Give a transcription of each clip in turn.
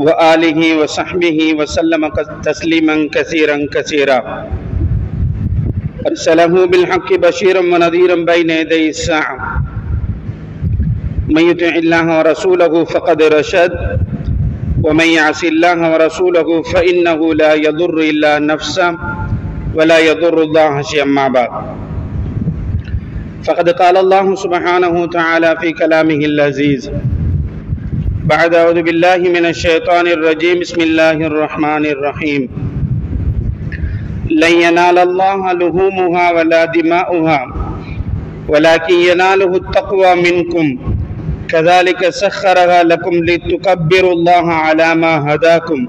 وآله وصحبه وسلم تسليما كثيرا كثيرا. أرسله بالحق بشيرا ونذيرا بين يدي الساعة. من يطع الله ورسوله فقد رشد ومن يعص الله ورسوله فإنه لا يضر إلا نفسه ولا يضر الله شيئا. ما بعد، فقد قال الله سبحانه وتعالى في كلامه اللذيذ بعد أعوذ بالله من الشيطان الرجيم بسم الله الرحمن الرحيم. لن ينال الله لحومها ولا دماؤها ولكن يناله التقوى منكم كذلك سخرها لكم لتكبروا الله على ما هداكم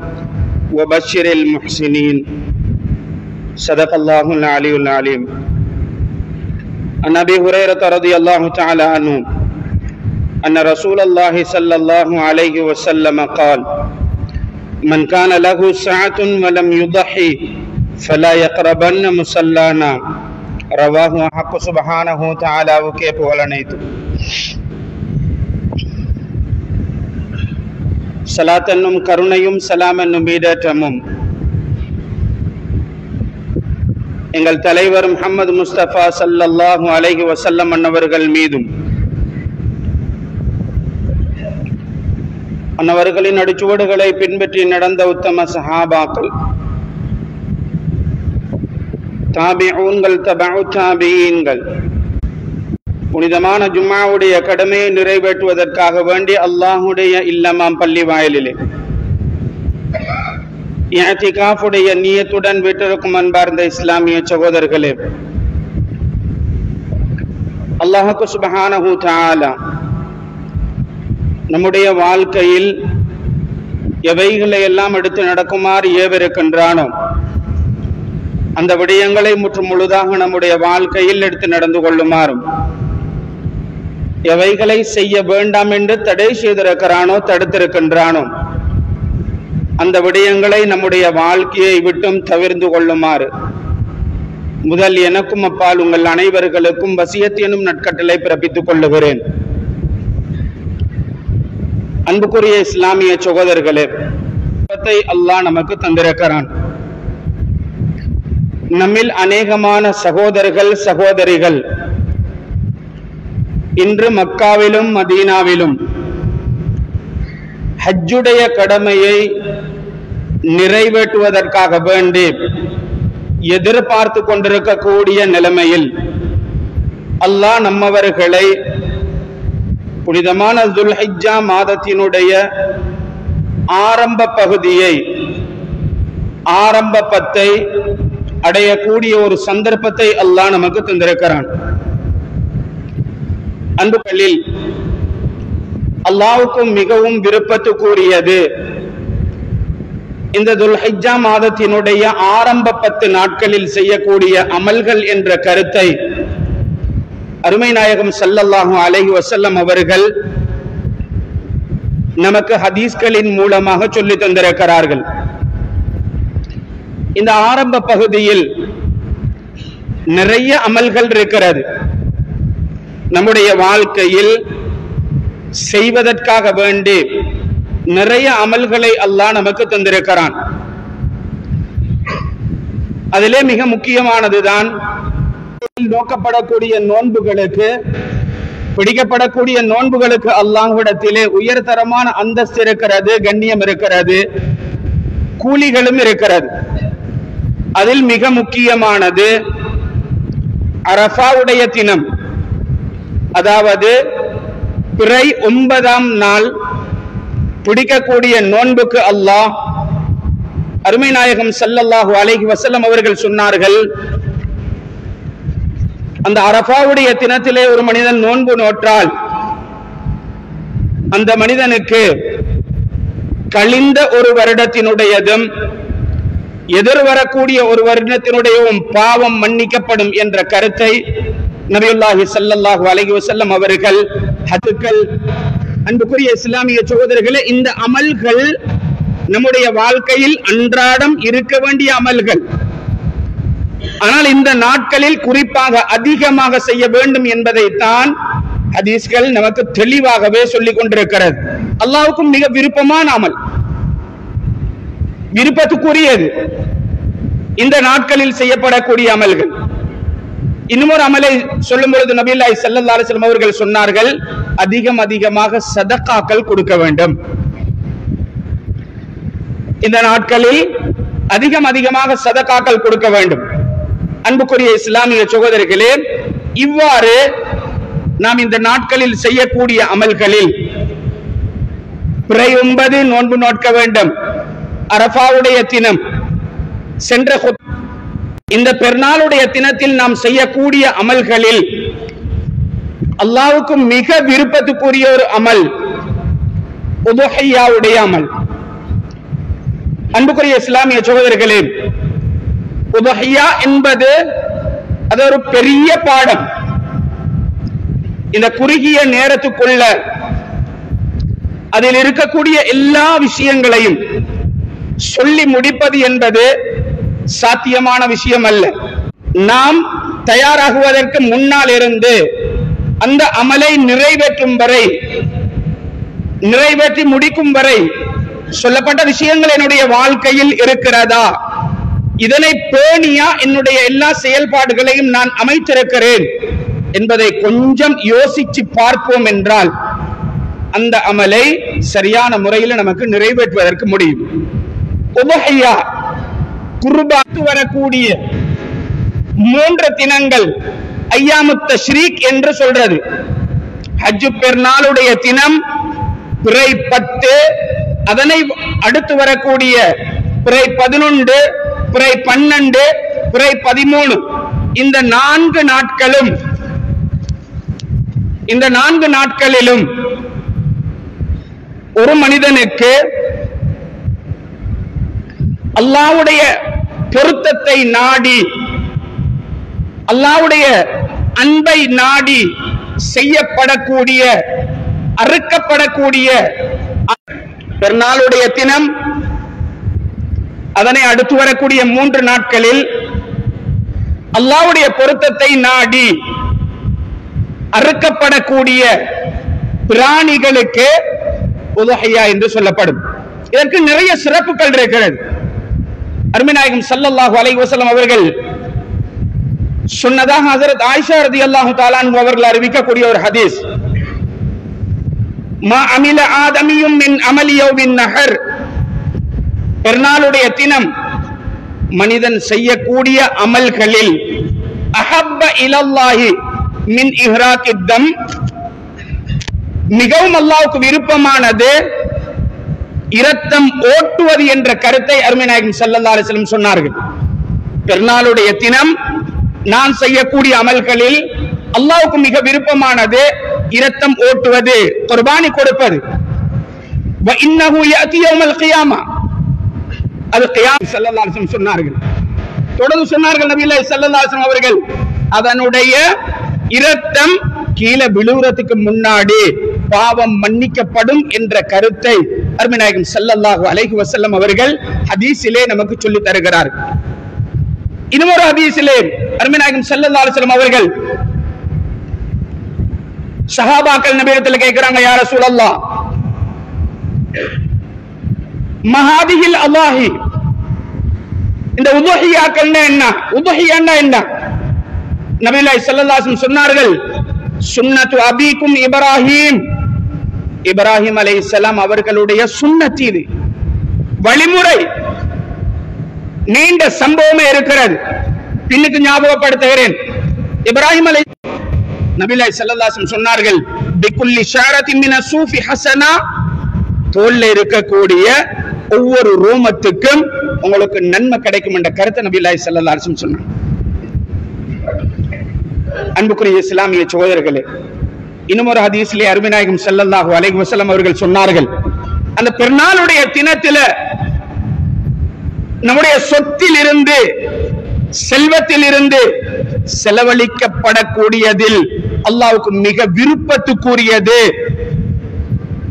وبشر المحسنين. صدق الله العلي العليم. عن أبي هريرة رضي الله تعالى عنه أن رسول الله صلى الله عليه وسلم قال: من كان له ساعة ولم يضحي فلا يقربن مصلانا. رواه حق سبحانه وتعالى. புகழனைத்து ஸலாத் என்னும் கருணையும் சலாம் என்னும் ஈடேற்றமும் எங்கள் தலைவர் முஹம்மது முஸ்தபா ஸல்லல்லாஹு அலைஹி வஸல்லம் அன்னவர்கள் மீதும் அன்னவர்களின் அடிச்சுவடுகளை பின்பற்றி நடந்த உத்தம சஹாபாக்கள், தாபிஊன்கள், தபஉ தாபிஈன்கள், புனிதமான ஜும்ஆவுடைய கடமையை நிறைவேற்றுவதற்காக வேண்டி அல்லாஹுடைய இல்லமாம் பள்ளி வாயிலிலே இஅ்திகாஃபுடைய நியத்துடன் வீட்டிற்கும் அன்பார்ந்த இஸ்லாமிய சகோதரர்களே, அல்லாஹ் சுப்ஹானஹு தஆலா நம்முடைய வாழ்க்கையில் எவைகளை எல்லாம் எடுத்து நடக்குமாறு ஏவிருக்கின்றானோ அந்த விடயங்களை முற்று முழுதாக நம்முடைய வாழ்க்கையில் எடுத்து நடந்து கொள்ளுமாறும், எவைகளை செய்ய வேண்டாம் என்று தடை செய்திருக்கிறானோ, தடுத்திருக்கின்றானோ அந்த விடயங்களை நம்முடைய வாழ்க்கையை விட்டும் தவிர்த்து கொள்ளுமாறு முதல் எனக்கும் அப்பால் உங்கள் அனைவர்களுக்கும் வசியத் எனும் நற்கட்டளை பிறப்பித்துக் கொள்ளுகிறேன். அன்புக்குரிய இஸ்லாமிய சகோதரர்களே, அல்லாஹ் நமக்கு தந்திருக்கிறான். நம்மில் அநேகமான சகோதரர்கள், சகோதரிகள் இன்று மக்காவிலும் மதீனாவிலும் ஹஜ்ஜுடைய கடமையை நிறைவேற்றுவதற்காக வேண்டி எதிர்பார்த்து கொண்டிருக்கக்கூடிய நிலைமையில் அல்லாஹ் நம்மவர்களை புனிதமான துல்ஹிஜ்ஜா மாதத்தினுடைய ஆரம்ப பகுதியை, ஆரம்ப பத்தை அடையக்கூடிய ஒரு சந்தர்ப்பத்தை அல்லாஹ் நமக்கு தந்திருக்கிறான். அன்புகளில் அல்லாஹ்வுக்கும் மிகவும் விருப்பத்துக்குரியது இந்த துல்ஹிஜ்ஜா மாதத்தினுடைய ஆரம்ப 10 நாட்களில் செய்யக்கூடிய அமல்கள் என்ற கருத்தை அருமை நாயகம் ஸல்லல்லாஹு அலைஹி வஸல்லம் அவர்கள் நமக்கு ஹதீஸ்களின் மூலமாக சொல்லி தந்திருக்கிறார்கள். இந்த ஆரம்ப பகுதியில் நிறைய அமல்கள் இருக்கிறது. நம்முடைய வாழ்க்கையில் செய்வதற்காக வேண்டி நிறைய அமல்களை அல்லாஹ் நமக்கு தந்திருக்கிறான். அதிலே மிக முக்கியமானதுதான் நோக்கப்படக்கூடிய நோன்புகளுக்கு, பிடிக்கப்படக்கூடிய நோன்புகளுக்கு அல்லாஹ்விடத்திலே உயர்தரமான அந்தஸ்து இருக்கிறது, கண்ணியம் இருக்கிறது, கூலிகளும் இருக்கிறது. அதில் மிக முக்கியமானது அரஃபாவுடைய தினம், அதாவது பிறை 9ஆம் நாள் பிடிக்கக்கூடிய நோன்புக்கு அல்லாஹ் அருமை நாயகம் ஸல்லல்லாஹு அலைஹி வஸல்லம் அவர்கள் சொன்னார்கள், அந்த அரஃபாவுடைய தினத்திலே ஒரு மனிதன் நோன்பு நோற்றால் அந்த மனிதனுக்கு கழிந்த ஒரு வருடத்தினுடையதும் எதிர்வரக்கூடிய ஒரு வருடத்தினுடையவும் பாவம் மன்னிக்கப்படும் என்ற கருத்தை நபியுல்லாஹி ஸல்லல்லாஹு அலைஹி வஸல்லம் அவர்கள் ஹதீஸ்கள். அன்புக்குரிய இஸ்லாமிய சகோதரர்களே, இந்த அமல்கள் நம்முடைய வாழ்க்கையில் அன்றாடம் இருக்க வேண்டிய அமல்கள். ஆனால் இந்த நாட்களில் குறிப்பாக அதிகமாக செய்ய வேண்டும் என்பதைத்தான் ஹதீஸ்கள் நமக்கு தெளிவாகவே சொல்லிக் கொண்டிருக்கிறது. அல்லாஹ்வுக்கும் மிக விருப்பமான அமல். விருப்பத்துக்குரியது இந்த நாட்களில் செய்யப்படக்கூடிய அமல்கள். இன்னும் ஒரு அமலை சொல்லும் பொழுது நபியுல்லாஹி ஸல்லல்லாஹு அலைஹி வஸல்லம் அவர்கள் சொன்னார்கள், அதிகமாக சதகாக்கள் கொடுக்க வேண்டும். இந்த நாட்களில் அதிகமாக சதகாக்கள் கொடுக்க வேண்டும். அன்புக்குரிய இஸ்லாமிய சகோதரர்களே, இவ்வாறு நாம் இந்த நாட்களில் செய்யக்கூடிய அமல்களில் பிறை 9 நோன்பு நோட்க வேண்டும். அரஃபாவுடைய தினம், சென்ற இந்த பெருநாளுடைய தினத்தில் நாம் செய்யக்கூடிய அமல்களில் அல்லாஹ்வுக்கு மிக விருப்பத்துக்குரிய ஒரு அமல் உதுஹியாவுடைய அமல். அன்புக்குரிய இஸ்லாமிய சகோதரர்களே, உதுஹியா என்பது அது ஒரு பெரிய பாடம். இந்த குறுகிய நேரத்துக்குள்ள அதில் இருக்கக்கூடிய எல்லா விஷயங்களையும் சொல்லி முடிப்பது என்பது சாத்தியமான விஷயம் அல்ல. நாம் தயாராகுவதற்கு முன்னால் இருந்து அந்த அமலை நிறைவேற்றும் வரை, நிறைவேற்றி முடிக்கும் வரை சொல்லப்பட்ட விஷயங்கள் என்னுடைய வாழ்க்கையில் இருக்கிறதா, இதனை பேணியா என்னுடைய எல்லா செயல்பாடுகளையும் நான் அமைத்திருக்கிறேன் என்பதை கொஞ்சம் யோசிச்சு பார்ப்போம் என்றால் அந்த அமலை சரியான முறையில் நமக்கு நிறைவேற்றுவதற்கு முடியும். உதுஹியா குர்பாத்து வரக்கூடிய 3 தினங்கள் ஐயாமுத் தஷ்ரீக் என்று சொல்றது. ஹஜ் பெருநாளுடைய தினம் பிறை 10, அதனை அடுத்து வரக்கூடிய பிறை 11, பிறை 12, பிறை 13, இந்த 4 நாட்களும், இந்த 4 நாட்களிலும் ஒரு மனிதனுக்கு அல்லாஹ்வுடைய பொருத்தத்தை நாடி, அல்லாஹ்வுடைய அன்பை நாடி செய்யப்படக்கூடிய, அறுக்கப்படக்கூடிய பெருநாளுடைய தினம், அதனை அடுத்து வரக்கூடிய 3 நாட்களில் அல்லாஹ்வுடைய பொருத்தத்தை நாடி அறுக்கப்படக்கூடிய பிராணிகளுக்கு உதுஹியா என்று சொல்லப்படும். இதற்கு நிறைய சிறப்புகள் இருக்கிறது. அருமைநாயகம் ஸல்லல்லாஹு அலைஹி வஸல்லம் அவர்கள் சொன்னதாக ஹஜ்ரத் ஆயிஷா ரலியல்லாஹு தஆலா அன்ஹா அவர்கள் அறிவிக்கக்கூடிய ஒரு ஹதீஸ், மா அமில ஆதமியும் மின் அமலி யௌமின் நஹர், பெருநாளுடைய தினம் மனிதன் செய்யக்கூடிய அமல்களில் அஹப்ப இலல்லாஹி மின் இஹ்ராகித் தம், மிகவும் அல்லாஹ்வுக்கு விருப்பமானது இரத்தம் ஓட்டுவது என்ற கருத்தை அருமைநாயகம் ஸல்லல்லாஹு அலைஹி வஸல்லம் சொன்னார்கள். பெருநாளுடைய தினம் நான் செய்யக்கூடிய அமல்களில் அல்லாஹ்வுக்கு மிக விருப்பமானது இரத்தம் ஓட்டுவது, குர்பானி கொடுப்பது. வ இன்னஹு யஅதி யௌமல் கியாமா, அது கியாமத் ஸல்லல்லாஹு அலைஹி வஸல்லம் சொன்னார்கள். தொடர்ந்து சொன்னார்கள் நபியுல்லாஹி ஸல்லல்லாஹு அலைஹி வஸல்லம் அவர்கள், அதனுடைய இரத்தம் கீழே விழுறதுக்கு முன்னாடி பாவம் மன்னிக்கப்படும் என்ற கருத்தை அருமைநாயகம் ஸல்லல்லாஹு அலைஹி வஸல்லம் அவர்கள் ஹதீஸிலே நமக்கு சொல்லி தருகிறார்கள். இன்னொரு ஹதீஸிலே அருமைநாயகம் ஸல்லல்லாஹு அலைஹி வஸல்லம் அவர்கள் சஹாபாக்கள் நபியிடத்தில் கேட்கிறாங்க, யா ரசூலல்லாஹ் மஹாதிஹில் அல்லாஹி, இந்த உதுஹியாக்கள் என்ன, உதுஹியான்னா என்ன? நபியுல்லாஹி ஸல்லல்லாஹு அலைஹி வஸல்லம் சொன்னார்கள், சுன்னத்து அபீக்கும் இப்ராஹிம், இப்ராஹிம் அலைஹிஸ்ஸலாம் அவர்களுடைய சுன்னத், இது வழிமுறை. நீண்ட சம்பவமே இருக்கிறது, பின்னுக்கு ஞாபகப்படுத்துகிறேன். இப்ராஹிம் அலை நபியுல்லாஹி ஸல்லல்லாஹு அலைஹி வஸல்லம் சொன்னார்கள், பிகுல்லி ஷாரத்தின் மின ஸூஃபி ஹஸனா, தோல்ல இருக்கக்கூடிய ஒவ்வொரு ரோமத்துக்கும் உங்களுக்கு நன்மை கிடைக்கும் என்ற கருத்தை நபியுல்லாஹி ஸல்லல்லாஹு அலைஹி வஸல்லம் சொன்னார். அன்புக்குரிய இஸ்லாமிய சகோதரர்களே, இன்னும் ஒரு ஹதீஸிலே அருமைநாயகம் ஸல்லல்லாஹு அலைஹி வஸல்லம் அவர்கள் சொன்னார்கள், அந்த பெருநாளுடைய தினத்தில நம்முடைய சொத்தில் இருந்து, செல்வத்தில் இருந்து செலவழிக்கப்படக்கூடியதில் அல்லாஹ்வுக்கு மிக விருப்பத்துக்குரியது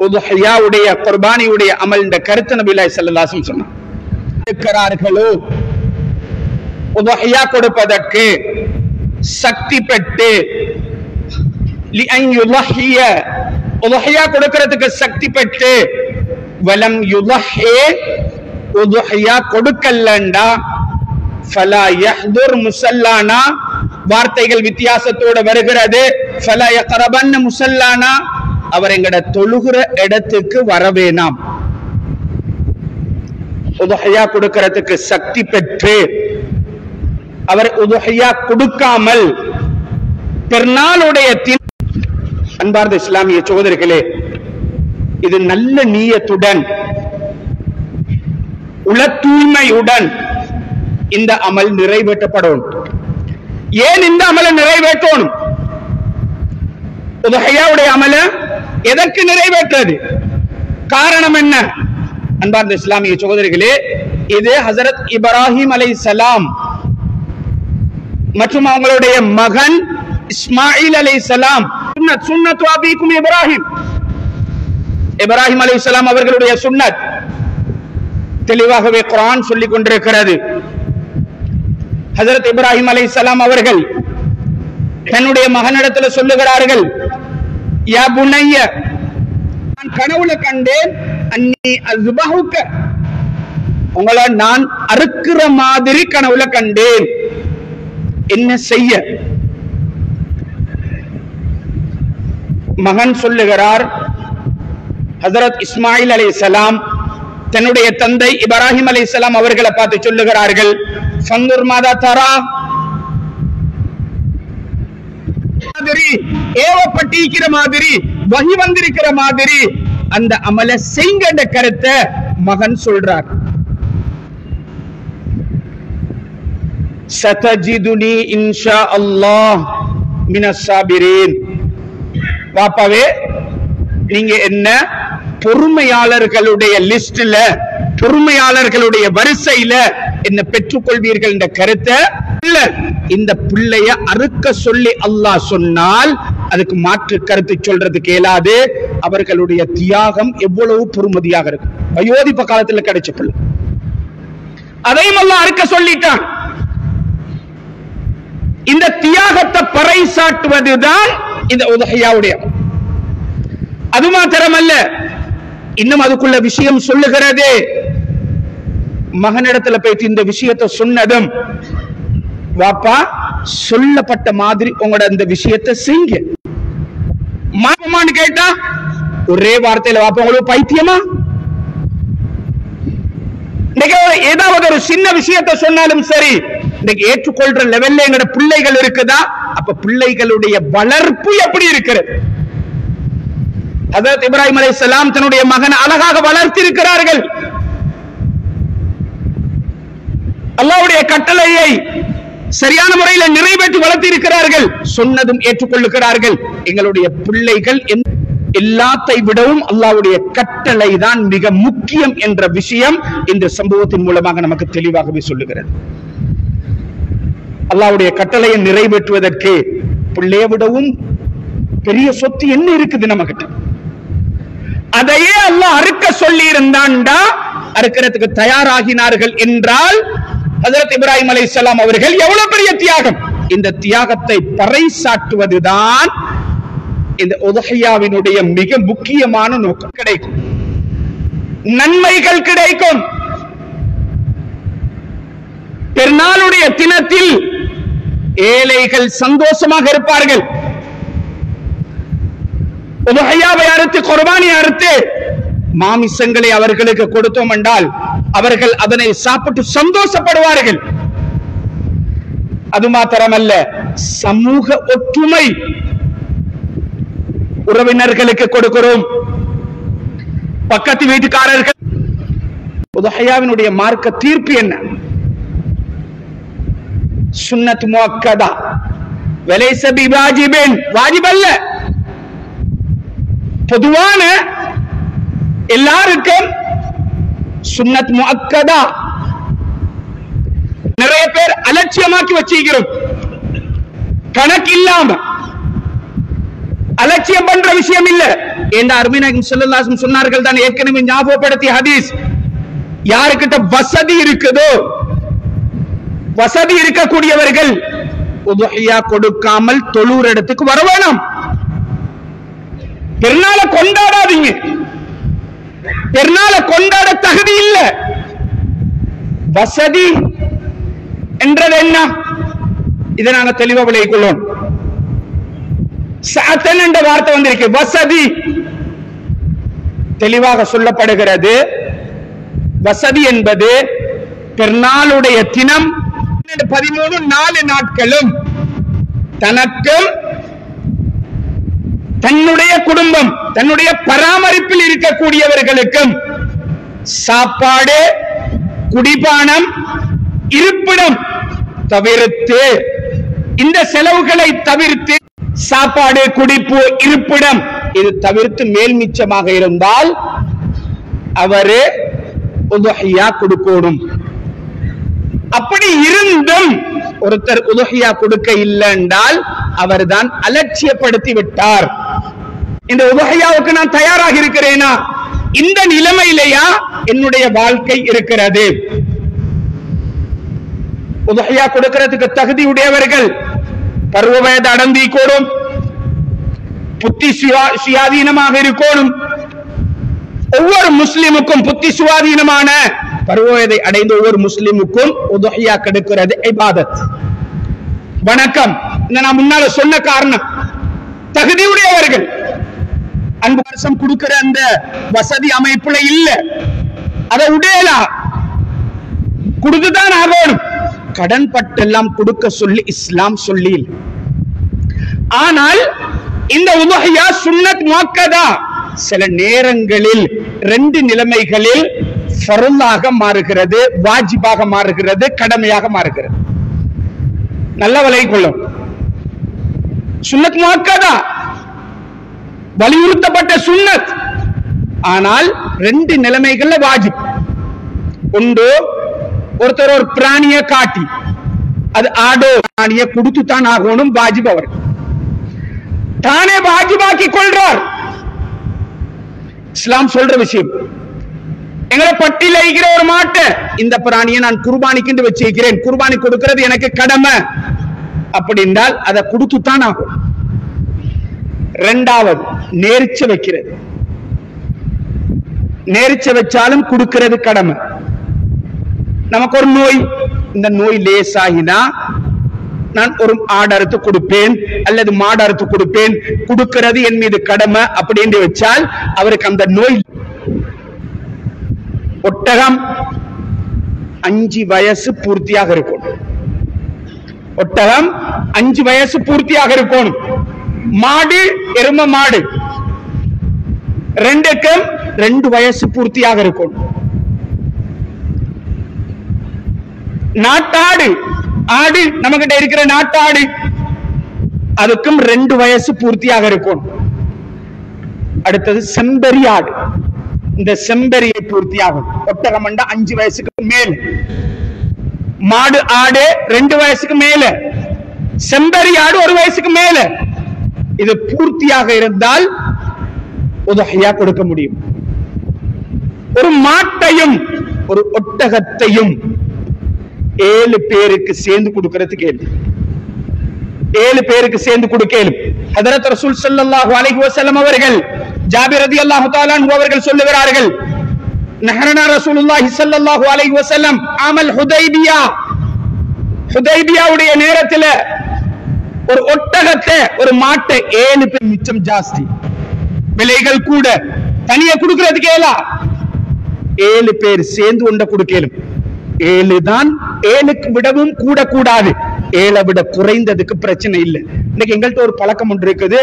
உதுஹியாவுடைய, குர்பானியுடைய அமல் என்ற கருத்து நபியுல்லாஹி ஸல்லல்லாஹு அலைஹி வஸல்லம் சொன்னார். இருக்கிறார்களோ உதுஹியா கொடுப்பதற்கு சக்தி பெற்று, உதுஹியா கொடுக்கிறதுக்கு சக்தி பெற்று, வலம் யுலஹி, உதுஹியா கொடுக்கலண்டா ஃபலா யஹ்துர் முஸல்லானா, வார்த்தைகள் வித்தியாசத்தோட வருகிறது. ஃபலா யக்ரபன் முஸல்லானா, அவர் எங்கட தொழுகிற இடத்துக்கு வரவேனாம். உதுஹியா கொடுக்கிறதுக்கு சக்தி பெற்று அவர் உதுஹியா கொடுக்காமல் பெருநாளுடைய அன்பார்ந்த இஸ்லாமிய சகோதரர்களே, இது நல்ல நியத்துடன் உள தூய்மையுடன் இந்த அமல் நிறைவேற்றப்படும். ஏன் இந்த அமலை நிறைவேற்றணும்? உதுஹியாவுடைய அமல எதற்கு நிறைவேற்றது? காரணம் என்ன? அன்பார்ந்த இஸ்லாமிய சகோதரர்களே, இது ஹஜரத் இப்ராஹிம் அலைஹிஸ்ஸலாம் மற்றும் அவங்களுடைய மகன் இஸ்மாயில் அலைஹிஸ்ஸலாம், சுன்னத்து அபீக்கும் இப்ராஹிம், இப்ராஹிம் அலைஹிஸ்ஸலாம் அவர்களுடைய சுன்னத் தெளிவாகவே குர்ஆன் சொல்லிக் கொண்டிருக்கிறது. ஹஜரத் இப்ராஹிம் அலைஹிஸ்ஸலாம் அவர்கள் தன்னுடைய மகனிடத்தில் சொல்லுகிறார்கள், யா புனைய, நான் கனவுல கண்டேன், அன்னி அஸ்பஹுக, உங்களை நான் அறுக்கிற மாதிரி கனவுல கண்டேன், என்ன செய்ய? மகன் சொல்லுகிறார், ஹஜரத் இஸ்மாயில் அலைஹிஸ்ஸலாம் தன்னுடைய தந்தை இப்ராஹிம் அலைஹிஸ்ஸலாம் அவர்களை பார்த்து சொல்லுகிறார்கள், ஃபந்துர் மாதா தரா, ஏவப்பட்டிருக்கிற மாதிரி வஹி வந்திருக்கிற மாதிரி அந்த அமல செய்யுங்க கருத்தை மகன் சொல்றார். சதஜிதுனி இன்ஷா அல்லாஹ் மினஸ் சாபிரீன், பாப்பாவே நீங்க என்ன பொறுமையாளர்களுடைய லிஸ்ட்ல, பொறுமையாளர்களுடைய வரிசையில என்ன பெற்றுக்கொள்வீர்கள் என்ற கருத்தை இல்ல. இந்த பிள்ளைய அறுக்க சொல்லி அல்லாஹ் சொன்னால் அதுக்கு மாற்று கருத்து சொல்றதுக்கு இயலாது. அவர்களுடைய தியாகம் எவ்வளவு பொறுமதியாக இருக்கு. வயோதிப காலத்துல கிடைச்ச பிள்ளை, அதையும் அல்லாஹ் அறுக்க சொல்லிட்டான். இந்த தியாகத்தை பறைசாட்டுவதுதான் இந்த உதுஹியாவுடைய. அது மாத்திரமல்ல, இன்னும் அதுக்குள்ள விஷயம் சொல்லுகிறது. மகனிடத்துல போயிட்டு இந்த விஷயத்தை சொன்னதும், வாப்பா சொல்லப்பட்ட மாதிரி உங்களோட அந்த விஷயத்தை செய்யுங்க. மாமான்னு கேட்டா ஒரே வார்த்தையில, வாப்பா உங்களுக்கு பைத்தியமா? ஏதாவது ஒரு சின்ன விஷயத்தை சொன்னாலும் சரி, இன்னைக்கு ஏற்றுக்கொள்ற லெவல்ல எங்களோட பிள்ளைகள் இருக்குதா? அப்ப பிள்ளைகளுடைய வளர்ப்பு எப்படி இருக்கிறது? ஹஜரத் இப்ராஹிம் அலைஹிஸ்ஸலாம் தன்னுடைய மகனை அழகாக வளர்த்திருக்கிறார்கள். அல்லாஹ்வுடைய கட்டளையை சரியான முறையில் நிறைவேற்றி வளர்த்திருக்கிறார்கள். சொன்னதும் ஏற்றுக்கொள்ளுகிறார்கள். எங்களுடைய பிள்ளைகள் எல்லாத்தை விடவும் அல்லாஹ்வுடைய கட்டளை தான் மிக முக்கியம் என்ற விஷயம் இந்த சம்பவத்தின் மூலமாக நமக்கு தெளிவாகவே சொல்லுகிறது. அல்லாஹ்வுடைய கட்டளையை நிறைவேற்றுவதற்கு பிள்ளையை விடவும் பெரிய சொத்து என்ன இருக்குது நம்ம கிட்ட? அதையே அல்லாஹ் அறுக்க சொல்லி இருந்தான்டா அறுக்கிறதுக்கு தயாராகினார்கள் என்றால் ஹஜரத் இப்ராஹிம் அலைஹிஸ்ஸலாம் அவர்கள் எவ்வளவு பெரிய தியாகம்! இந்த தியாகத்தை பறைசாட்டுவதுதான் இந்த உதுஹியாவினுடைய மிக முக்கியமான நோக்கம். கிடைக்கும் நன்மைகள் கிடைக்கும். பெருநாளுடைய தினத்தில் ஏழைகள் சந்தோஷமாக இருப்பார்கள். உதுஹியாவை அறுத்து, குர்பானி அறுத்து மாமிசங்களை அவர்களுக்கு கொடுத்தோம் என்றால் அவர்கள் அதனை சாப்பிட்டு சந்தோஷப்படுவார்கள். அது மாத்திரமல்ல, சமூக ஒற்றுமை, உறவினர்களுக்கு கொடுக்கிறோம், பக்கத்து வீட்டுக்காரர்கள். உதுஹியாவினுடைய மார்க்க தீர்ப்பு என்ன? சுன்னத் முஅக்கதா வலைஸ பிவாஜிபின், வாஜிப் அல்ல. பொதுவான எல்லாருக்கும் சுன்னத் முஅக்கதா. நிறைய பேர் அலட்சியமாக்கி வச்சிருக்கிறோம், கணக்கு இல்லாம அலட்சியம் பண்ற விஷயம் இல்ல. என்ற அருமை நாயகம் ஸல்லல்லாஹு அலைஹி வஸல்லம் சொன்னார்கள் தான், ஏற்கனவே ஞாபகப்படுத்திய ஹதீஸ். யாருக்கிட்ட வசதி இருக்குதோ, வசதி இருக்கக்கூடியவர்கள் உதுஹியா கொடுக்காமல் தொழுற இடத்துக்கு வர வேணாம். பெருநாளை கொண்டாடாதீங்க. பெருநாளை கொண்டாட தகுதி இல்ல, வசதி என்றது என்ன? இதை நாங்க தெளிவா விளங்கிக் கொள்ளோம். சஅத்தன் என்ற வார்த்தை வந்திருக்கு, வசதி தெளிவாக சொல்லப்படுகிறது. வசதி என்பது பெருநாளுடைய தினம் 13 நாட்களும் தனக்கும் தன்னுடைய குடும்பம் தன்னுடைய பராமரிப்பில் இருக்கக்கூடியவர்களுக்கும் சாப்பாடு, குடிபானம், இருப்பிடம் தவிர்த்து, இந்த செலவுகளை தவிர்த்து, சாப்பாடு, குடிப்பு, இருப்பிடம் இது தவிர்த்து மேல் மிச்சமாக இருந்தால் அவரு உதுஹியா கொடுக்கணும். அப்படி இருந்தும் ஒருத்தர் உதுஹியா கொடுக்க இல்லை என்றால் அவர் தான் அலட்சியப்படுத்தி விட்டார். இந்த உதுஹியாவுக்கு நான் தயாராக இருக்கிறேனா? இந்த நிலைமையிலேயா என்னுடைய வாழ்க்கை இருக்கிறது? உதுஹியா கொடுக்கிறதுக்கு தகுதி உடையவர்கள் பருவ வயது அடந்தி கூடும், புத்தி சுயாதீனமாக இருக்கணும். ஒவ்வொரு முஸ்லிமுக்கும் புத்தி சுயாதீனமான பருவ வயதை அடைந்த ஒவ்வொரு முஸ்லிமுக்கும் உதுஹியா கொடுக்கிறது இபாதத், வணக்கம். நான் முன்னால சொன்ன காரணம், தகுதியுடையவர்கள் அன்பு வருஷம் கொடுக்கிற அந்த வசதி அமைப்புல இல்ல, அதை உடையலா கொடுத்துதான் ஆகணும். கடன் பட்டெல்லாம் கொடுக்க சொல்லி இஸ்லாம் சொல்லி. ஆனால் இந்த உதுஹியா சுன்னத் முஅக்கதா சில நேரங்களில் 2 நிலைமைகளில் ஃபர்லாக மாறுகிறது, வாஜிபாக மாறுகிறது, கடமையாக மாறுகிறது. நல்ல விளங்கிக் கொள்ளும். சுன்னத் முஅக்கதா வலியுறுத்தப்பட்ட சுன்னத், ஆனால் 2 நிலைமைகள்ல வாஜிப். ஒன்று, ஒருத்தர் ஒரு பிராணிய காட்டி அது ஆடோ பிராணிய கொடுத்து தான் ஆகணும், வாஜிப் அவர் தானே வாஜிபாக்கி கொள்றார். இஸ்லாம் சொல்ற விஷயம், எங்களை பட்டியல இருக்கிற ஒரு மாட்டை இந்த பிராணியை நான் குர்பானிக்கு வச்சிருக்கிறேன், குர்பானி கொடுக்கிறது எனக்கு கடமை அப்படின்றால் அதை கொடுத்துத்தான் ஆகும். 2வது நேர்ச்சை வைக்கிறது, நேர்ச்சை வச்சாலும் கொடுக்கிறது கடமை. நமக்கு ஒரு நோய், இந்த நோய் லேசாகினா நான் ஒரு ஆடு அறுத்து கொடுப்பேன் அல்லது மாடு அறுத்து கொடுப்பேன், கொடுக்கிறது என் மீது கடமை அப்படின்னு வச்சால் அவருக்கு அந்த நோய். ஒட்டகம் 5 வயசு பூர்த்தியாக இருக்கும், ஒட்டகம் 5 வயசு பூர்த்தியாக இருக்கணும். மாடு, எரும மாடு 2க்கும் 2 வயசு பூர்த்தியாக இருக்கும். நாட்டாடு, ஆடு நமக்கிட்ட இருக்கிற நாட்டாடு அதுக்கும் 2 வயசு பூர்த்தியாக இருக்கும். அடுத்தது செம்பரி ஆடு, இந்த செம்பரியை பூர்த்தியாகும். ஒட்டகம் 5 வயசுக்கு மேல், மாடு ஆடு 2 வயசுக்கு மேல, செம்பரி ஆடு 1 வயசுக்கு மேல. இது பூர்த்தியாக இருந்தால் உதுஹியா கொடுக்க முடியும். ஒரு மாட்டையும் ஒரு ஒட்டகத்தையும் 7 பேருக்கு சேர்ந்து கொடுக்கிறதுக்கு 7 பேருக்கு சேர்ந்து கொடுக்கலும். ஹஜ்ரத் ரசூல் ஸல்லல்லாஹு அலைஹி வஸல்லம் அவர்கள், ஜாபிர் ரலியல்லாஹு தஆலா அன்ஹு அவர்கள் சொல்லுகிறார்கள், நஹரனா ரசூலுல்லாஹி ஸல்லல்லாஹு அலைஹி வஸல்லம் ஆமல் ஹுதைபியா, ஹுதைபியாவுடைய நேரத்துல ஒரு ஒட்டகத்தை ஒரு மாட்டை 7 பேர் மிச்சம் ஜாஸ்தி, விலைகள் கூட, தனியா கொடுக்கிறதுக்கு 7 பேர் சேர்ந்து ஒன்றை கொடுக்கலும். 7 தான், 7க்கு விடவும் கூட கூடாது, 7 விட குறைந்ததுக்கு பிரச்சனை இல்லை. இன்னைக்கு எங்கள்கிட்ட ஒரு பழக்கம் ஒன்று இருக்குது,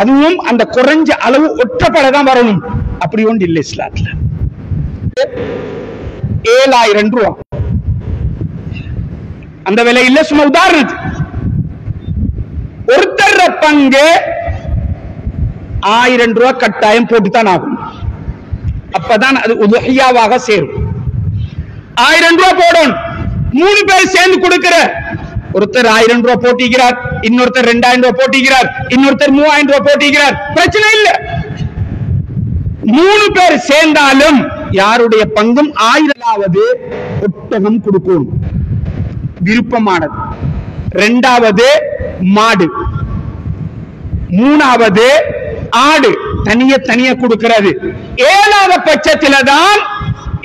அதுவும் அந்த குறைஞ்ச அளவு ஒற்றப்படதான் வரணும், அப்படி ஒன்று இல்லை இஸ்லாத்துல. 7000 ரூபாய் அந்த விலை இல்ல. சும்மா உதாரணத்துக்கு ஒருத்தர் பங்கு 1000 ரூபாய் கட்டாயம் போட்டுத்தான் ஆகும், அப்பதான் அது உதுஹியாவாக சேரும். 1000 ரூபாய் போடணும். 3 பேர் சேர்ந்து கொடுக்கிற, ஒருத்தர் 1000 ரூபாய் போட்டிக்கிறார், இன்னொருத்தர் 2000 ரூபாய் போட்டிக்கிறார், இன்னொருத்தர் 3000 ரூபாய் போட்டிக்கிறார், பிரச்சனை இல்ல. 3 பேர் சேர்ந்தாலும் யாருடைய பங்கும் 1000வது ஒட்டகம் கொடுக்கணும், விருப்பமானது. 2வது மாடு, 3வது ஆடு, தனிய கொடுக்கிறது. 7வது பட்சத்தில தான்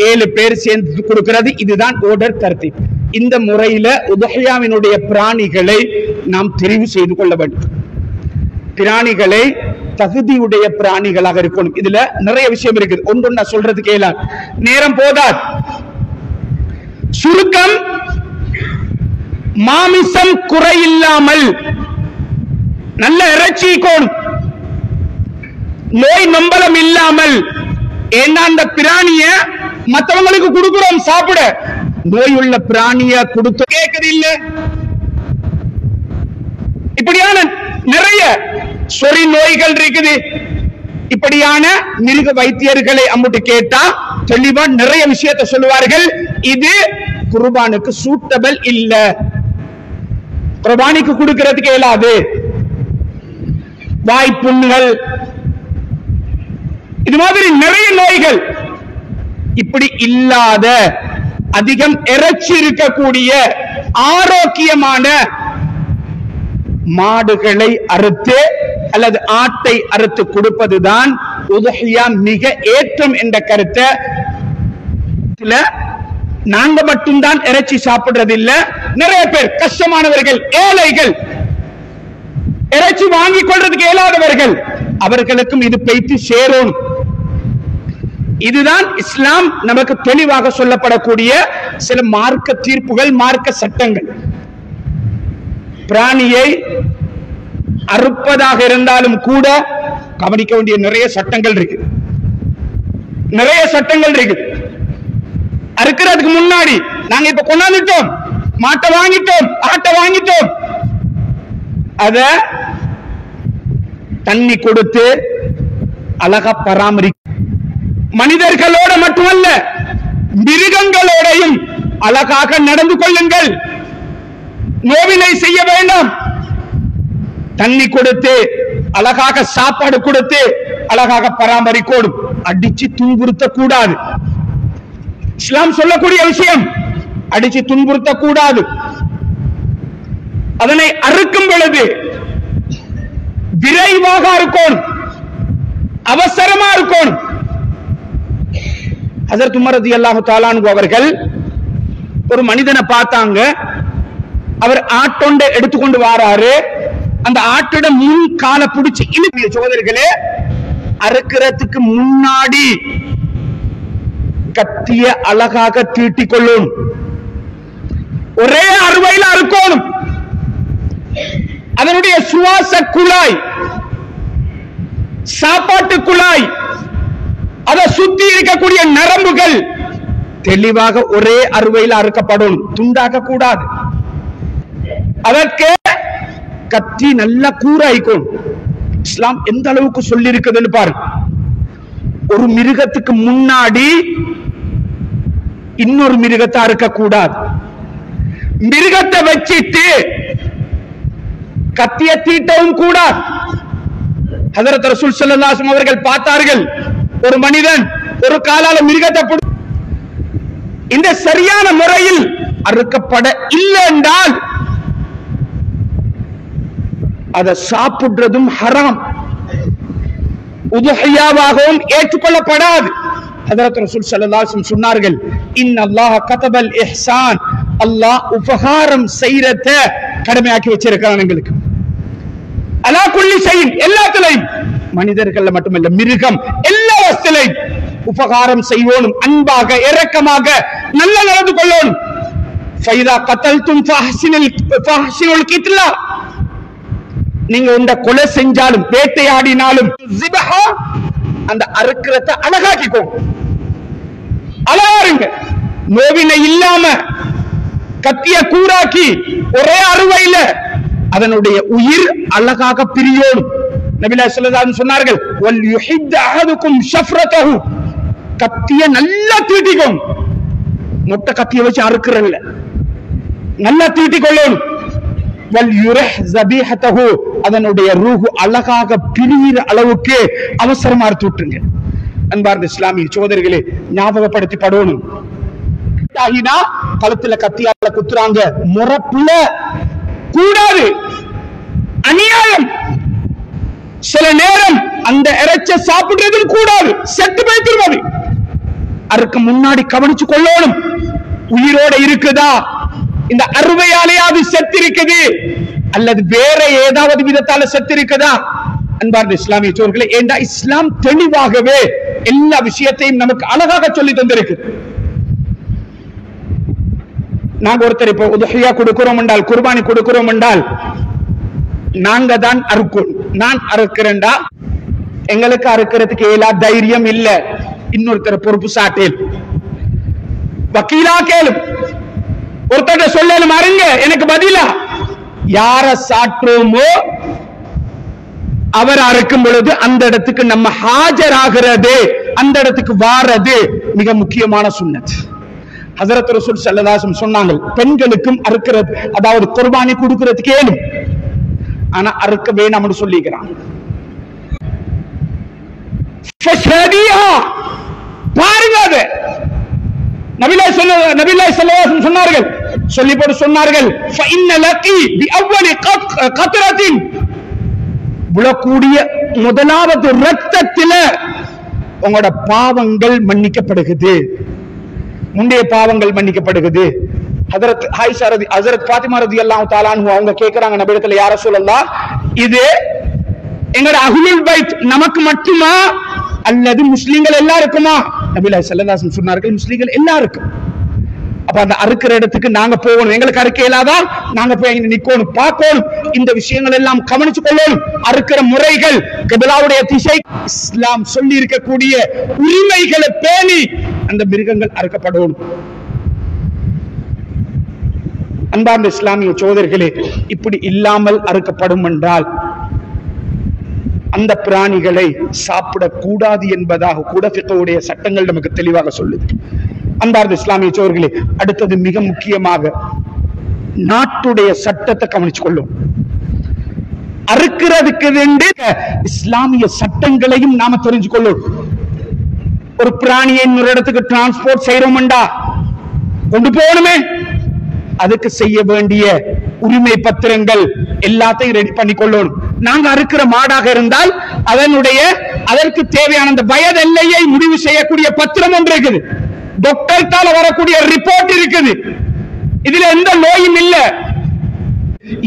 7 பேர் சேர்ந்து கொடுக்கிறது. இதுதான் ஓர்டர் தர்த்தீப். இந்த முறையில உதஹியாவினுடைய பிராணிகளை நாம் தெரிவு செய்து கொள்ள வேண்டும். பிராணிகளை தகுதியுடைய பிராணிகளாக இருக்கணும். இதுல நிறைய விஷயம் இருக்குது. ஒன்றொன்னா சொல்றது கேளா, நேரம் போதாது. சுருக்கம், மாமிசம் குறையில்லாமல் நல்ல இறைச்சி கோணும், நோய் நம்பலம் இல்லாமல். ஏன்னா அந்த பிராணிய மற்றவங்களுக்கு கொடுக்கிறோம் சாப்பிட, நோய் உள்ள பிராணிய கொடுத்து கேட்கறது இல்ல. இப்படியான நிறைய சொறி நோய்கள் இருக்குது. இப்படியான மிருக வைத்தியர்களை அம்முட்டு கேட்டா தெளிவா நிறைய விஷயத்தை சொல்லுவார்கள். இது குர்பானுக்கு சூட்டபிள் இல்ல, குர்பானிக்கு கொடுக்கிறதுக்கு இயலாது. வாய்ப்புண்கள், இது மாதிரி நிறைய நோய்கள். இப்படி இல்லாத அதிகம் இறைச்சி இருக்கக்கூடிய ஆரோக்கியமான மாடுகளை அறுத்து அல்லது ஆட்டை அறுத்து கொடுப்பதுதான் உதுஹியா மிக ஏற்றம் என்ற கருத்தை நாங்க மட்டும்தான் இறைச்சி சாப்பிடுறது இல்ல. நிறைய பேர் கஷ்டமானவர்கள், ஏழைகள், இறைச்சி வாங்கிக் கொள்றதுக்கு இயலாதவர்கள், அவர்களுக்கும் இது போய்த்து சேரும். இதுதான் இஸ்லாம் நமக்கு தெளிவாக சொல்லப்படக்கூடிய சில மார்க்க தீர்ப்புகள், மார்க்க சட்டங்கள். பிராணியை அறுப்பதாக இருந்தாலும் கூட கவனிக்க வேண்டிய நிறைய சட்டங்கள் இருக்கு. நிறைய சட்டங்கள் இருக்கு. அறுக்கிறதுக்கு முன்னாடி நாங்க இப்ப கொண்டாந்துட்டோம், மாட்டை வாங்கிட்டோம், ஆட்டை வாங்கிட்டோம், அத தண்ணி கொடுத்து அழகா பராமரி. மனிதர்களோட மட்டுமல்ல, மிருகங்களோடையும் அழகாக நடந்து கொள்ளுங்கள். நோவினை செய்ய வேண்டாம். தண்ணி கொடுத்து அழகாக சாப்பாடு கொடுத்து அழகாக பராமரிக்கோடும். அடிச்சு துன்புறுத்த கூடாது. இஸ்லாம் சொல்லக்கூடிய விஷயம், அடிச்சு துன்புறுத்த கூடாது. அதனை அறுக்கும் பொழுது விரைவாக இருக்கணும், அவசரமா இருக்கணும். ஹஜ்ரத் உமர் ரலியல்லாஹு தஆலா அன்ஹு அவர்கள் ஒரு மனிதனை பார்த்தாங்க. அவர் ஆட்டொண்டை எடுத்துக்கொண்டு வாராரு. அந்த ஆட்டோட முன் காலை பிடிச்சு இழுப்பிய சோதர்களே, அறுக்கிறதுக்கு முன்னாடி கத்திய அழகாக தீட்டிக் கொள்ளும். ஒரே அறுவையில் அறுக்கணும். அதனுடைய சுவாச குழாய், சாப்பாட்டு குழாய், அதை சுத்தி இருக்கக்கூடிய நரம்புகள் தெளிவாக ஒரே அறுவையில் அறுக்கப்படும், துண்டாக்க கூடாது. அதற்கு கத்தி நல்ல கூராய்க்கும். இஸ்லாம் எந்த அளவுக்கு சொல்லி இருக்குதுன்னு பாருங்க. ஒரு மிருகத்துக்கு முன்னாடி இன்னொரு மிருகத்தை அறுக்க கூடாது. மிருகத்தை வச்சிட்டு கத்திய தீட்டவும் கூடாது. ஹஜ்ரத் ரசூல் ஸல்லல்லாஹு அலைஹி வஸல்லம் அவர்கள் பார்த்தார்கள், ஒரு மனிதன் ஒரு காலால மிருகத்தை இந்த சரியான முறையில் அறுக்கப்பட இல்லை என்றால் அதை சாப்பிடுறதும் ஹராம், உதுஹியாவாகவும் ஏற்றுக்கொள்ளப்படாது. ஹஜ்ரத் ரசூல் ஸல்லல்லாஹு அலைஹி வஸல்லம் சொன்னார்கள், இன்னல்லாஹ கதபல் இஹ்சான், அல்லாஹ் உபகாரம் செய்யறத கடமையாக்கி வச்சிருக்கான் எங்களுக்கு. அலா குல்லி ஷைஇன், எல்லாத்திலையும், மனிதர்கள்ல மட்டுமல்ல, மிருகம் எல்லா வஸ்துலையும் உபகாரம் செய்வோனும், அன்பாக இரக்கமாக நல்ல நடந்து கொள்ளணும். ஃபைதா கதல்தும் ஃபஹ்சினுல் கித்லா, நீங்க இந்த கொலை செஞ்சாலும் வேட்டையாடினாலும் ஸிபஹா, அந்த அறுக்கிறத அழகாக்கிக்கோங்க, அழகாருங்க. நோவினை இல்லாம கத்திய கூராக்கி ஒரே அறுவையில அதனுடைய உயிர் அழகாக பிரியோடும். நபிகள் ஸல்லல்லாஹு அலைஹி வஸல்லம் சொன்னார்கள், வல் யுஹித் அஹதுக்கும் ஷஃப்ரதஹு, கத்திய நல்லா தீட்டிக்கோங்க. மொட்டை கத்திய வச்சு அறுக்கிறல்ல, நல்லா தீட்டிக்கொள்ளணும். வல் யுரஹ் ஸபீஹதஹு, அதனுடைய ரூஹ் அழகாக பிரியிற அளவுக்கு அவசரமா அறுத்து விட்டுருங்க. அன்பார்ந்த இஸ்லாமிய சகோதரர்களே, ஞாபகப்படுத்தி படணும். கழுத்துல கத்தியால குத்துறாங்க, முறப்புல கூடாது, அநியாயம். சில நேரம் அந்த இறைச்ச சாப்பிடுறதும் கூடாது, செத்து போய்த்துருவது. அதுக்கு முன்னாடி கவனிச்சு கொள்ளணும். உயிரோட இருக்குதா, இந்த அறுவையாலேயாவது செத்து இருக்குது அல்லது வேற ஏதாவது விதத்தால செத்து இருக்குதா? அன்பார்ந்த இஸ்லாமிய சோர்களே, ஏண்டா இஸ்லாம் தெளிவாகவே எல்லா விஷயத்தையும் நமக்கு அழகாக சொல்லி தந்திருக்கு. நாங்க ஒருத்தர் இப்ப உதுஹியா கொடுக்கிறோம் என்றால், குர்பானி கொடுக்கிறோம் என்றால், நாங்க தான் அறுக்கணும். நான் அறுக்கிறேன்டா, எங்களுக்கு அறுக்கிறதுக்கு ஏலா தைரியம் இல்ல, இன்னொருத்தர் பொறுப்பு சாட்டேன், வக்கீலா கேளும், ஒருத்தர் சொல்லலும் அருங்க, எனக்கு பதிலா யார சாற்றுமோ அவர் அறுக்கும் பொழுது அந்த இடத்துக்கு நம்ம ஹாஜராகிறது, அந்த இடத்துக்கு வாரது மிக முக்கியமான சுன்னத். ஹஜ்ரத் ரசூல் ஸல்லல்லாஹு அலைஹி வஸல்லம் சொன்னாங்க, பெண்களுக்கும் அறுக்கிறது, அதாவது குர்பானி கொடுக்கிறதுக்கு ஏலும், ஆனா அறுக்க வேணாம்னு சொல்லிக்கிறான். பாருங்க, அது நபிலாய் ஸல்லல்லாஹு அலைஹி வஸல்லம் சொன்னார்கள், சொல்லி போட்டு சொன்னார்கள், ஃபஇன்ன லகி பிஅவ்வலி கத்ரத்தின், விழக்கூடிய முதலாவது இரத்தத்தில உங்களோட பாவங்கள் மன்னிக்கப்படுகிறது, முந்தைய பாவங்கள் மன்னிக்கப்படுகிறது. ஹஜ்ரத் ஆயிஷா ஹஜ்ரத் ஃபாத்திமா ரலியல்லாஹு தஆலா அன்ஹா அவங்க கேக்குறாங்க நபியிடத்துல, யா ரசூலல்லாஹ், இது எங்கட அஹ்லுல் பைத் நமக்கு மட்டுமா அல்லது முஸ்லிம்கள் எல்லாருக்குமா? நபிகள் ஸல்லல்லாஹு அலைஹி வஸல்லம் சொன்னார்கள், முஸ்லிம்கள் எல்லாருக்கும். அப்ப அந்த அறுக்கிற இடத்துக்கு நாங்க போகணும், எங்களுக்கு அறுக்க இயலாதா, நாங்க போய் நிக்கணும், பார்க்கணும், இந்த விஷயங்கள் எல்லாம் கவனிச்சு கொள்ளணும். அறுக்கிற முறைகள், கிபிலாவுடைய திசை, இஸ்லாம் சொல்லி இருக்கக்கூடிய உரிமைகளை பேணி அந்த மிருகங்கள் அறுக்கப்படணும். அன்பார்ந்த இஸ்லாமிய சகோதரர்களே, இப்படி இல்லாமல் அறுக்கப்படும் என்றால் அந்த பிராணிகளை சாப்பிடக்கூடாது என்பதாக கூட ஃபிக்ஹுடைய சட்டங்கள் நமக்கு தெளிவாக சொல்லுது. அன்பார்ந்த இஸ்லாமிய சகோதரர்களே, அடுத்தது மிக முக்கியமாக நாட்டுடைய சட்டத்தை கவனிச்சு கொள்ளும். அறுக்கிறதுக்கு இஸ்லாமிய சட்டங்களையும் நாம தெரிஞ்சு கொள்ளும். ஒரு பிராணியை இன்னொரு இடத்துக்கு டிரான்ஸ்போர்ட் செய்யறோம்டா, கொண்டு போகணுமே, அதுக்கு செய்ய வேண்டிய உரிமை பத்திரங்கள் எல்லாத்தையும் ரெடி பண்ணி கொள்ளணும். நாங்க அறுக்கிற மாடாக இருந்தால் அதற்கு தேவையான அந்த வயது எல்லையை முடிவு செய்யக்கூடிய பத்திரம் ஒன்று இருக்குது, டாக்டர்தால வரக்கூடிய ரிப்போர்ட் இருக்குது, இதுல எந்த நோயும் இல்ல.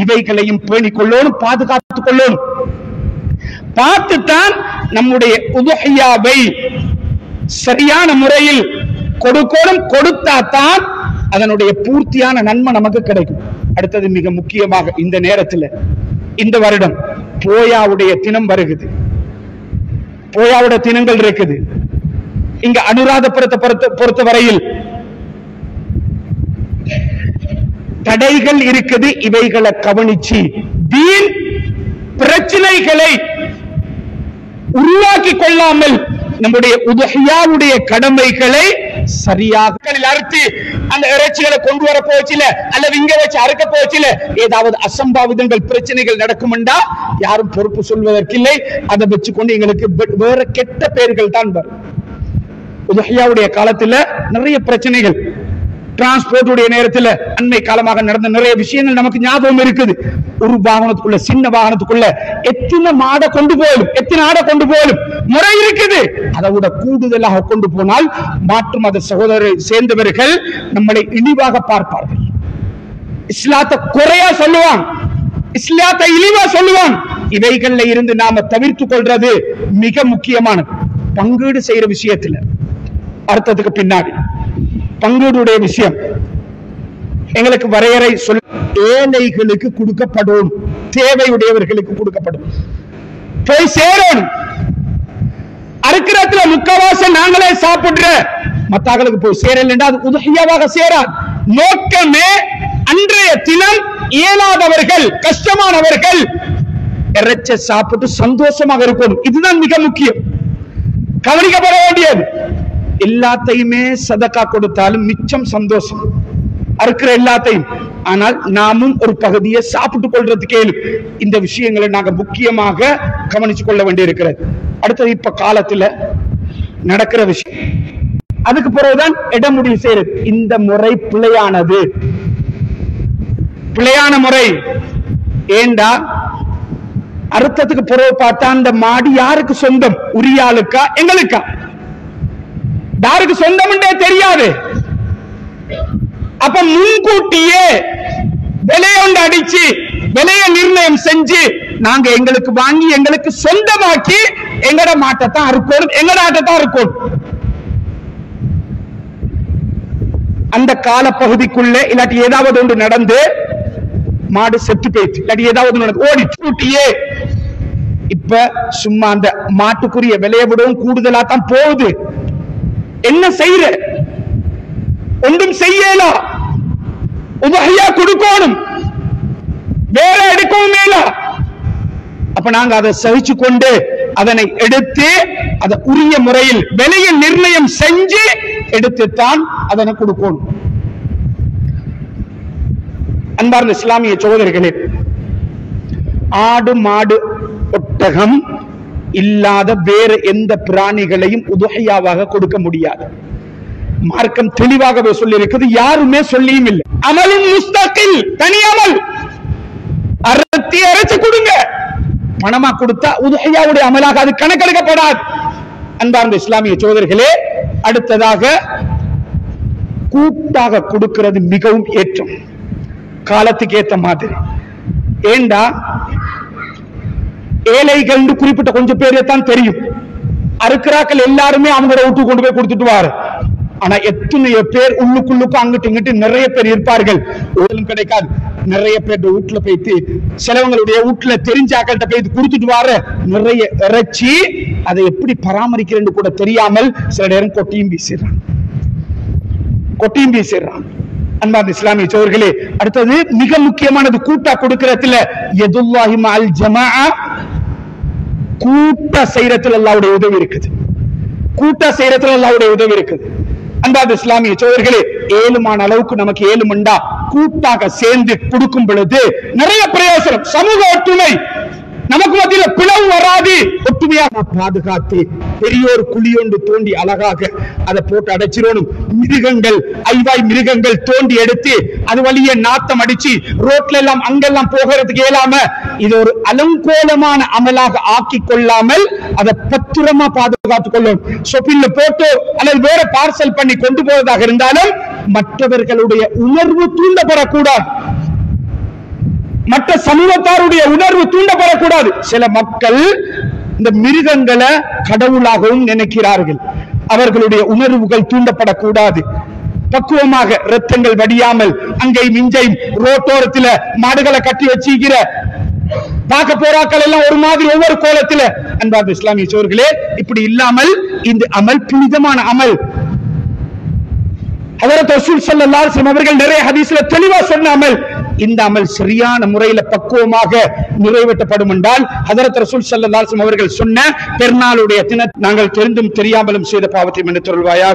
இவைகளையும் பேணிக் கொள்ளணும், பாதுகாத்துக் கொள்ளணும். பார்த்துத்தான் நம்முடைய உதுஹியாவை சரியான முறையில் கொடுக்கணும். கொடுத்தாத்தான் அதனுடைய பூர்த்தியான நன்மை நமக்கு கிடைக்கும். அடுத்தது மிக முக்கியமாக இந்த நேரத்தில், இந்த வருடம் போயாவுடைய தினம் வருகிறது, போயாவுடைய தினங்கள் இருக்குது. இங்க அனுராதபுரத்தை பொறுத்தவரையில் தடைகள் இருக்குது, இவைகளை கவனிச்சு தீன் பிரச்சனைகளை உருவாக்கி கொள்ளாமல் நம்முடைய உதுஹியாவுடைய கடமைகளை சரியாக அறுத்து அந்த இறைச்சிகளை கொண்டு வர போச்சுல அல்லது இங்க வச்சு அறுக்க போச்சுல ஏதாவது அசம்பாவிதங்கள் பிரச்சனைகள் நடக்கும்டா யாரும் பொறுப்பு சொல்வதற்கில்லை. அதை வச்சுக்கொண்டு எங்களுக்கு வேற கெட்ட பெயர்கள் தான் வரும். உதுஹியாவுடைய காலத்துல நிறைய பிரச்சனைகள், டிரான்ஸ்போர்ட்டுடைய நேரத்தில் அண்மை காலமாக நடந்த நிறைய விஷயங்கள் நமக்கு ஞாபகம் இருக்குது. ஒரு வாகனத்துக்குள்ள, சின்ன வாகனத்துக்குள்ள எத்தனை மாடை கொண்டு போலும், எத்தனை ஆடை கொண்டு போலும் முறை இருக்குது. அதை விட கூடுதலாக கொண்டு போனால் மாற்று மத சகோதரரை சேர்ந்தவர்கள் நம்மளை இழிவாக பார்ப்பார்கள். இஸ்லாத்தை குறையா சொல்லுவான், இஸ்லாத்தை இழிவா சொல்லுவான். இவைகள்ல இருந்து நாம தவிர்த்து கொள்றது மிக முக்கியமானது. பங்கீடு செய்யற விஷயத்துல அர்த்தத்துக்கு பின்னாடி பங்கீடுடைய விஷயம் எங்களுக்கு வரையறை சொல்ல, ஏழைகளுக்கு கொடுக்கப்படும், தேவையுடையவர்களுக்கு கொடுக்கப்படும், போய் சேரணும். அறுக்கிறதுல முக்கவாசி நாங்களே சாப்பிடுற மத்தாக்களுக்கு போய் சேரலண்டா அது உதுஹியாவாக சேராது. நோக்கமே அன்றைய தினம் இயலாதவர்கள், கஷ்டமானவர்கள் இறைச்சி சாப்பிட்டு சந்தோஷமாக இருக்கணும். இதுதான் மிக முக்கியம், கவனிக்கப்பட வேண்டியது. எல்லாத்தையுமே சதக்கா கொடுத்தாலும் மிச்சம் சந்தோஷம், அறுக்கிற எல்லாத்தையும். ஆனால் நாமும் ஒரு பகுதியை சாப்பிட்டுக் கொள்றதுக்கு இந்த விஷயங்களை நாங்க முக்கியமாக கவனிச்சு கொள்ள வேண்டியிருக்கிறது. அடுத்தது இப்ப காலத்துல நடக்கிற விஷயம், அதுக்கு பிறகுதான் இடம் முடிவு செய்யறது. இந்த முறை பிழையானது, பிழையான முறை. ஏண்டா அறுத்தத்துக்கு பிறகு பார்த்தா அந்த மாடு யாருக்கு சொந்தம், உரியாளுக்கா எங்களுக்கா? யாருக்கு சொந்தம்ன்றே தெரியாது. அப்ப முன்கூட்டியே விலையொண்டு அடிச்சு விலைய நிர்ணயம் செஞ்சு நாங்க எங்களுக்கு வாங்கி எங்களுக்கு சொந்தமாக்கி எங்கட மாட்டத்தான் இருக்கணும், எங்கட ஆட்டத்தான் இருக்கணும். அந்த கால பகுதிக்குள்ள இல்லாட்டி ஏதாவது ஒன்று நடந்து மாடு செத்து போயிடுச்சு, இல்லாட்டி ஏதாவது நடந்து ஓடி கூட்டியே இப்ப சும்மா அந்த மாட்டுக்குரிய விலையை விடவும் கூடுதலா தான் போகுது. என்ன செய்யற? ஒன்றும் செய்யலாம். உதஹியா கொடுக்கணும், வேற எடுக்கவும் மேல. அப்ப நாங்க அதை சகிச்சு கொண்டு அதனை எடுத்து அதை உரிய முறையில் விலையை நிர்ணயம் செஞ்சு எடுத்துத்தான் அதனை கொடுக்கணும். அன்பார்ந்த இஸ்லாமிய சகோதரர்களே, ஆடு மாடு ஒட்டகம் இல்லாத வேறு எந்த பிராணிகளையும் உதுஹியாவாக கொடுக்க முடியாது. மார்க்கம் தெளிவாகவே சொல்லி இருக்குது, யாருமே சொல்லியும் இல்லை. அமலும் முஸ்தகில், தனி அமல். அறுத்தி அரைச்சு கொடுங்க, பணமா கொடுத்தா உதுஹியாவுடைய அமலாக அது கணக்கெடுக்கப்படாது. அன்பார்ந்த இஸ்லாமிய சகோதரர்களே, அடுத்ததாக கூட்டாக கொடுக்கிறது மிகவும் ஏற்றம், காலத்துக்கு ஏற்ற மாதிரி. ஏண்டா ஏழைகள் குறிப்பிட்ட கொஞ்சம் பேரே தான் தெரியும். அறுக்கிறாக்கள் எல்லாருமே அவங்களோட வீட்டுக்கு கொண்டு போய் கொடுத்துட்டு வாரு. ஆனா எத்தனையோ பேர் உள்ளுக்குள்ளுக்கு அங்கிட்டு இங்கிட்டு நிறைய பேர் இருப்பார்கள், ஊழலும் கிடைக்காது. நிறைய பேர் வீட்டுல போயிட்டு சிலவங்களுடைய வீட்டுல தெரிஞ்ச ஆக்கள்கிட்ட போயிட்டு கொடுத்துட்டு வார நிறைய இறைச்சி அதை எப்படி பராமரிக்கிறேன்னு கூட தெரியாமல் சில நேரம் கொட்டியும் வீசிடுறான். அன்பார்ந்த இஸ்லாமிய சகோதரர்களே, அடுத்தது மிக முக்கியமானது கூட்டா கொடுக்கிறதுல யதுல்லாஹி மஅல் ஜமாஅ, கூட்டா செய்யறதுல அல்லாஹ்வுடைய உதவி இருக்குது. கூட்டா செய்யறதுல அல்லாஹ்வுடைய உதவி இருக்குது. அன்பார்ந்த இஸ்லாமிய சகோதரர்களே, ஏழுமான அளவுக்கு நமக்கு ஏழுமண்டா கூட்டாக சேர்ந்து கொடுக்கும் பொழுது நிறைய பிரயோசனம். சமூக ஒற்றுமை, நமக்கு மத்தியில பிளவு வராது. ஒற்றுமையாக பாதுகாத்து பெரியோர் குழியொன்று தோண்டி அழகாக அதை போட்டு அடைச்சிடணும். மிருகங்கள், ஐவாய் மிருகங்கள் தோண்டி எடுத்து அது வழியே நாத்தம் அடிச்சு ரோட்ல எல்லாம் அங்கெல்லாம் போகிறதுக்கு இயலாம இது ஒரு அலங்கோலமான அமலாக ஆக்கி கொள்ளாமல் அதை பத்திரமா பாதுகாத்துக் கொள்ளும். ஷொப்பிங்ல போட்டு அல்லது வேற பார்சல் பண்ணி கொண்டு போவதாக இருந்தாலும் மற்றவர்களுடைய உணர்வு தூண்டப்படக்கூடாது, மற்ற சமூகத்தாருடைய உணர்வு தூண்டப்படக்கூடாது. சில மக்கள் இந்த மிருகங்களை கடவுளாகவும் நினைக்கிறார்கள், அவர்களுடைய உணர்வுகள் தூண்டப்படக்கூடாது. பக்குவமாக இரத்தங்கள் வடியாமல் அங்கை மிஞ்சை ரோட்டோரத்தில் மாடுகளை கட்டி வச்சிருக்கிற பார்க்க போறாக்கள் எல்லாம் ஒரு மாதிரி ஒவ்வொரு கோலத்தில். அன்பார்ந்த இஸ்லாமிய சகோதரர்களே, இப்படி இல்லாமல் இந்த அமல் புனிதமான அமல். ஹஜ்ரத் ரசூல் ஸல்லல்லாஹு அலைஹி வஸல்லம் அவர்கள் நிறைய ஹதீஸ்ல தெளிவா சொன்ன அமல். இந்த அமல் சரியான முறையில பக்குவமாக நிறைவேற்றப்படும் என்றால் ஹஜ்ரத் ரசூல் ஸல்லல்லாஹு அலைஹி வஸல்லம் அவர்கள் சொன்ன பெருநாளுடைய தினத்தை நாங்கள் தெரிந்தும் தெரியாமலும் செய்த பாவத்தை மன்னித்தருள்வாயாக.